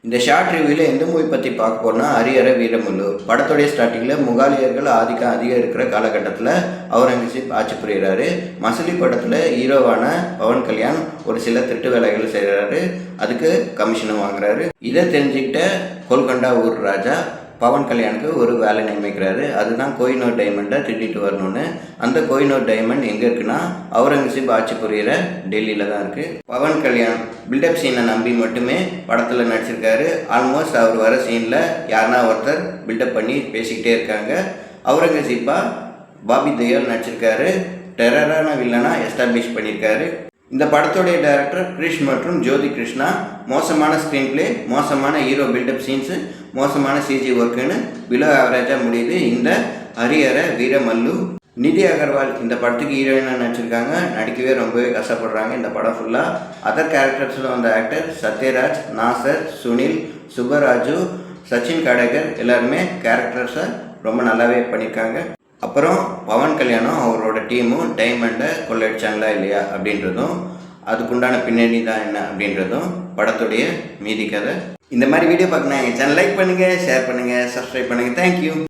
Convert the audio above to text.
இந்த ஷார்ட் ரிவ்யூவில் எந்த மூவி பற்றி பார்க்க போனால் ஹரிஹர வீரமல்லு. படத்துடைய ஸ்டார்டிங்கில் முகாலியர்கள் ஆதிக்கம் அதிகம் இருக்கிற காலகட்டத்தில் அவுரங்கசீப் ஆட்சி புரிகிறாரு. மசலி படத்தில் ஹீரோவான பவன் கல்யாண் ஒரு சில திருட்டு வேலைகள் செய்கிறாரு. அதுக்கு கமிஷனும் வாங்குறாரு. இதை தெரிஞ்சுக்கிட்ட கோல்கொண்டா ஊர் ராஜா பவன் கல்யாணுக்கு ஒரு வேலை நியமிக்கிறாரு. அதுதான் கோஹினூர் டைமண்டை திருடிட்டு வரணும்னு. அந்த கோஹினூர் டைமண்ட் எங்கே இருக்குன்னா அவுரங்கசீப் ஆட்சி புரிகிற டெல்லியில் தான் இருக்குது. பவன் கல்யாண் பில்டப் சீனை நம்பி மட்டுமே படத்தில் நடிச்சிருக்காரு. ஆல்மோஸ்ட் அவர் வர சீனில் யாருன்னா ஒருத்தர் பில்டப் பண்ணி பேசிக்கிட்டே இருக்காங்க. அவுரங்கசீப்பாக பாபி தெயோல் நடிச்சிருக்காரு. டெரரான வில்லனாக எஸ்டாப்ளிஷ் பண்ணியிருக்காரு. இந்த படத்துடைய டைரக்டர் கிரிஷ் மற்றும் ஜோதி கிருஷ்ணா. மோசமான ஸ்க்ரீன் பிளே, மோசமான ஹீரோ பில்டப் சீன்ஸு, மோசமான சிஜி ஒர்க்குன்னு பிலோ ஆவரேஜாக முடியுது இந்த ஹரிஹர வீரமல்லு. நிதி அகர்வால் இந்த படத்துக்கு ஹீரோயினாக நடிச்சிருக்காங்க. நடிக்கவே ரொம்பவே கஷ்டப்படுறாங்க இந்த படம் ஃபுல்லாக. அதர் கேரக்டர்ஸில் வந்த ஆக்டர் சத்யராஜ், நாசர், சுனில், சுப்பராஜு, சச்சின் கடேகர் எல்லாருமே கேரக்டர்ஸை ரொம்ப நல்லாவே பண்ணியிருக்காங்க. அப்புறம் பவன் கல்யாணம் அவரோட டீமும் டைமண்டை கொள்ளடிச்சாங்களா இல்லையா அப்படின்றதும், அதுக்குண்டான பின்னணி தான் என்ன அப்படின்றதும் படத்துடைய மீதி கதை. இந்த மாதிரி வீடியோ பார்க்கணும் எங்கள் சேனல் லைக் பண்ணுங்கள், ஷேர் பண்ணுங்கள், சப்ஸ்கிரைப் பண்ணுங்கள். தேங்க்யூ.